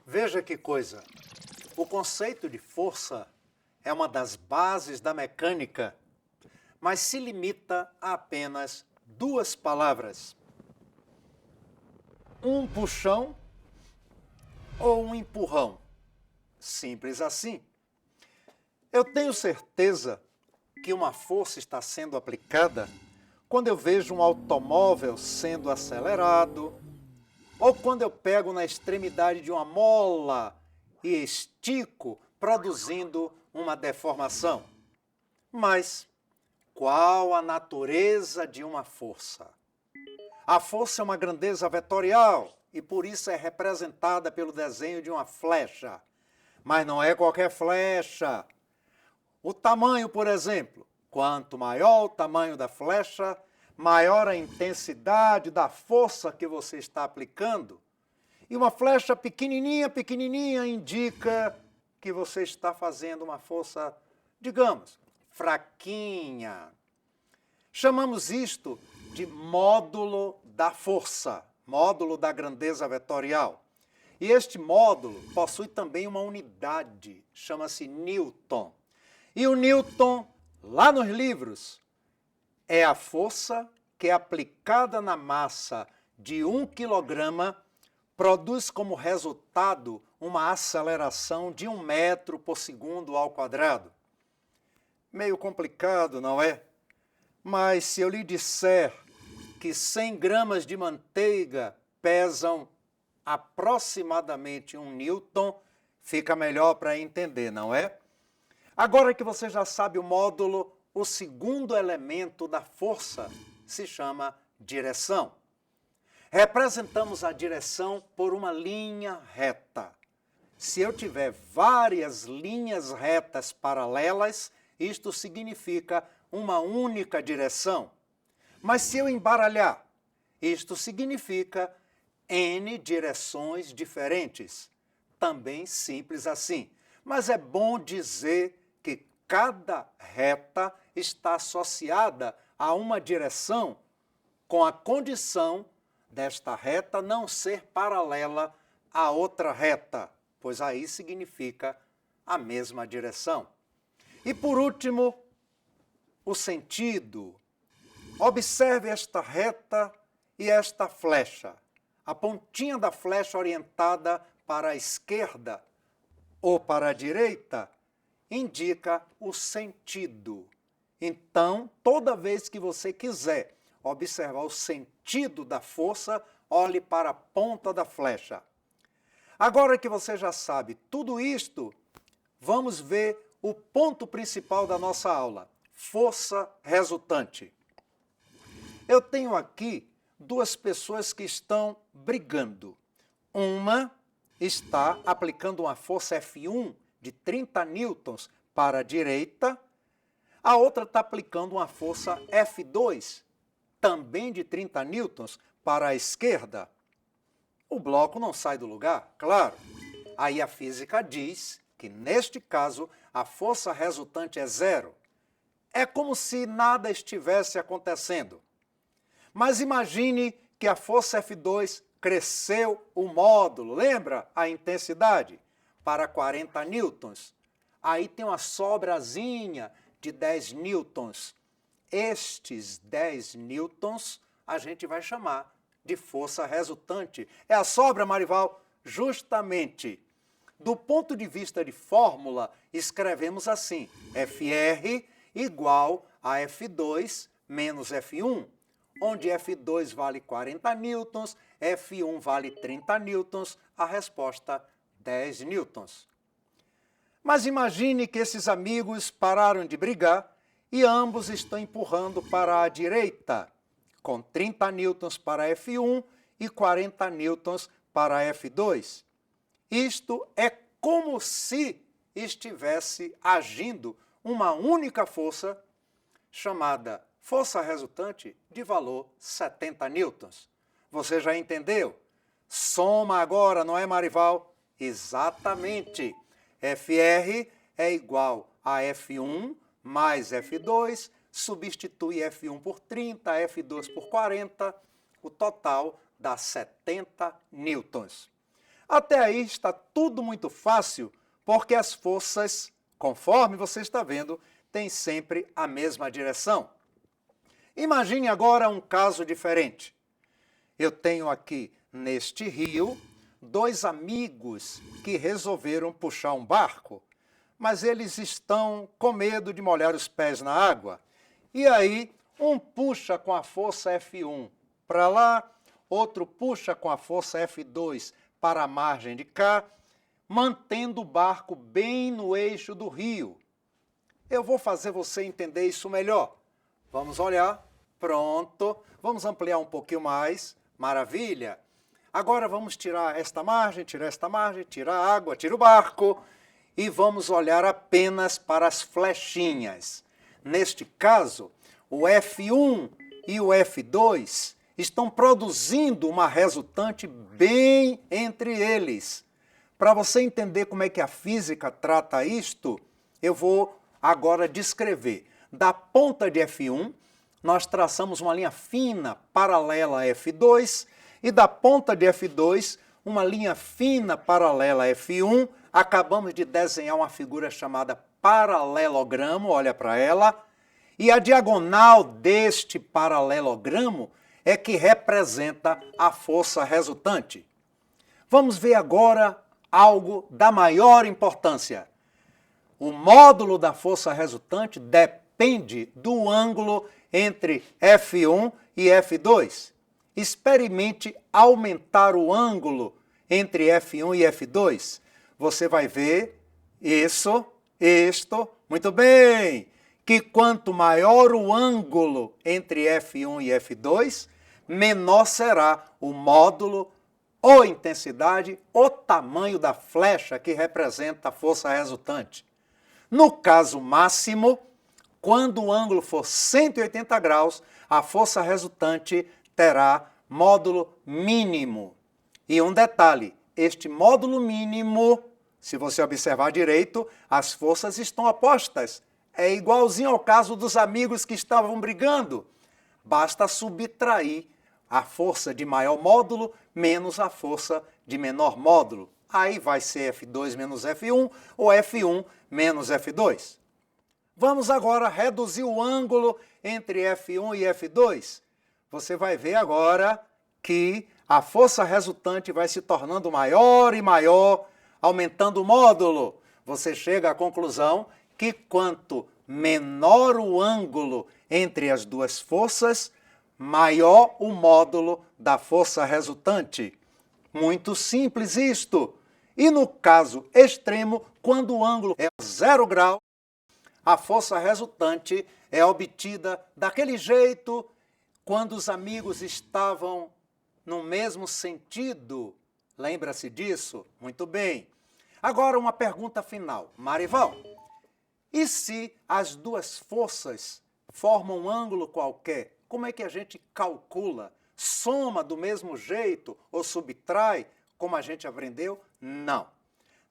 Veja que coisa. O conceito de força é uma das bases da mecânica, mas se limita a apenas duas palavras: um puxão ou um empurrão. Simples assim. Eu tenho certeza que uma força está sendo aplicada quando eu vejo um automóvel sendo acelerado, ou quando eu pego na extremidade de uma mola e estico, produzindo uma deformação. Mas qual a natureza de uma força? A força é uma grandeza vetorial e por isso é representada pelo desenho de uma flecha. Mas não é qualquer flecha. O tamanho, por exemplo, quanto maior o tamanho da flecha, maior a intensidade da força que você está aplicando. E uma flecha pequenininha, pequenininha, indica que você está fazendo uma força, digamos, fraquinha. Chamamos isto de módulo da força, módulo da grandeza vetorial. E este módulo possui também uma unidade, chama-se Newton. E o Newton, lá nos livros, é a força que, aplicada na massa de 1 quilograma, produz como resultado uma aceleração de 1 metro por segundo ao quadrado. Meio complicado, não é? Mas se eu lhe disser que 100 gramas de manteiga pesam aproximadamente 1 newton, fica melhor para entender, não é? Agora que você já sabe o módulo, o segundo elemento da força se chama direção. Representamos a direção por uma linha reta. Se eu tiver várias linhas retas paralelas, isto significa uma única direção. Mas se eu embaralhar, isto significa N direções diferentes. Também simples assim. Mas é bom dizer que cada reta está associada a uma direção com a condição desta reta não ser paralela a outra reta, pois aí significa a mesma direção. E por último, o sentido. Observe esta reta e esta flecha. A pontinha da flecha orientada para a esquerda ou para a direita indica o sentido. Então, toda vez que você quiser observar o sentido da força, olhe para a ponta da flecha. Agora que você já sabe tudo isto, vamos ver o ponto principal da nossa aula: força resultante. Eu tenho aqui duas pessoas que estão brigando. Uma está aplicando uma força F1 de 30 newtons para a direita, a outra está aplicando uma força F2, também de 30 newtons, para a esquerda. O bloco não sai do lugar, claro. Aí a física diz que, neste caso, a força resultante é zero. É como se nada estivesse acontecendo. Mas imagine que a força F2 cresceu o módulo, lembra a intensidade? Para 40 newtons. Aí tem uma sobrazinha de 10 newtons. Estes 10 newtons a gente vai chamar de força resultante. É a sobra, Marival? Justamente. Do ponto de vista de fórmula, escrevemos assim: Fr igual a F2 menos F1, onde F2 vale 40 newtons, F1 vale 30 newtons, a resposta 10 newtons. Mas imagine que esses amigos pararam de brigar e ambos estão empurrando para a direita, com 30 newtons para F1 e 40 newtons para F2. Isto é como se estivesse agindo uma única força, chamada força resultante, de valor 70 newtons. Você já entendeu? Soma agora, não é, Marival? Exatamente. Fr é igual a F1 mais F2, substitui F1 por 30, F2 por 40, o total dá 70 newtons. Até aí está tudo muito fácil, porque as forças, conforme você está vendo, têm sempre a mesma direção. Imagine agora um caso diferente. Eu tenho aqui, neste rio, dois amigos que resolveram puxar um barco, mas eles estão com medo de molhar os pés na água. E aí, um puxa com a força F1 para lá, outro puxa com a força F2 para a margem de cá, mantendo o barco bem no eixo do rio. Eu vou fazer você entender isso melhor. Vamos olhar. Pronto. Vamos ampliar um pouquinho mais. Maravilha. Agora vamos tirar esta margem, tirar a água, tira o barco e vamos olhar apenas para as flechinhas. Neste caso, o F1 e o F2 estão produzindo uma resultante bem entre eles. Para você entender como é que a física trata isto, eu vou agora descrever. Da ponta de F1, nós traçamos uma linha fina paralela a F2 e da ponta de F2, uma linha fina paralela a F1. Acabamos de desenhar uma figura chamada paralelogramo, olha para ela. E a diagonal deste paralelogramo é que representa a força resultante. Vamos ver agora algo da maior importância. O módulo da força resultante depende do ângulo entre F1 e F2. Experimente aumentar o ângulo entre F1 e F2. Você vai ver isto, muito bem, que quanto maior o ângulo entre F1 e F2, menor será o módulo, ou intensidade, ou tamanho da flecha que representa a força resultante. No caso máximo, quando o ângulo for 180 graus, a força resultante terá módulo mínimo. E um detalhe, este módulo mínimo, se você observar direito, as forças estão opostas. É igualzinho ao caso dos amigos que estavam brigando. Basta subtrair a força de maior módulo menos a força de menor módulo. Aí vai ser F2 menos F1 ou F1 menos F2. Vamos agora reduzir o ângulo entre F1 e F2. Você vai ver agora que a força resultante vai se tornando maior e maior, aumentando o módulo. Você chega à conclusão que quanto menor o ângulo entre as duas forças, maior o módulo da força resultante. Muito simples isto. E no caso extremo, quando o ângulo é 0 grau, a força resultante é obtida daquele jeito quando os amigos estavam no mesmo sentido. Lembra-se disso? Muito bem. Agora uma pergunta final. Marival, e se as duas forças formam um ângulo qualquer, como é que a gente calcula? Soma do mesmo jeito ou subtrai, como a gente aprendeu? Não.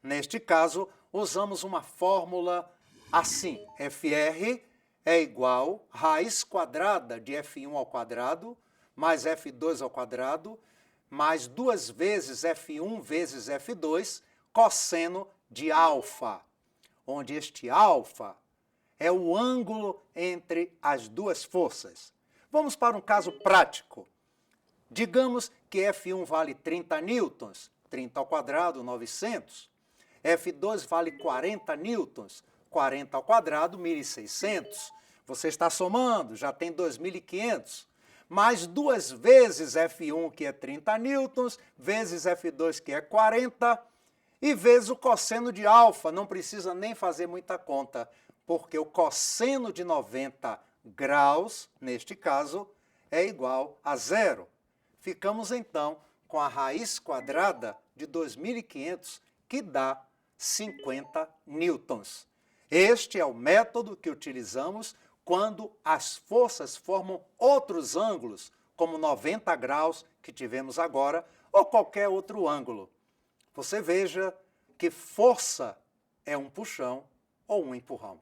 Neste caso, usamos uma fórmula assim. FR é igual a raiz quadrada de F1 ao quadrado, mais F2 ao quadrado, mais 2 vezes F1 vezes F2, cosseno de alfa, onde este alfa é o ângulo entre as duas forças. Vamos para um caso prático. Digamos que F1 vale 30 newtons, 30 ao quadrado, 900. F2 vale 40 newtons, 40 ao quadrado, 1.600. Você está somando, já tem 2.500. Mais 2 vezes F1, que é 30 newtons, vezes F2, que é 40, e vezes o cosseno de alfa. Não precisa nem fazer muita conta, porque o cosseno de 90 graus, neste caso, é igual a 0. Ficamos, então, com a raiz quadrada de 2.500, que dá 50 newtons. Este é o método que utilizamos quando as forças formam outros ângulos, como 90 graus que tivemos agora, ou qualquer outro ângulo. Você veja que força é um puxão ou um empurrão.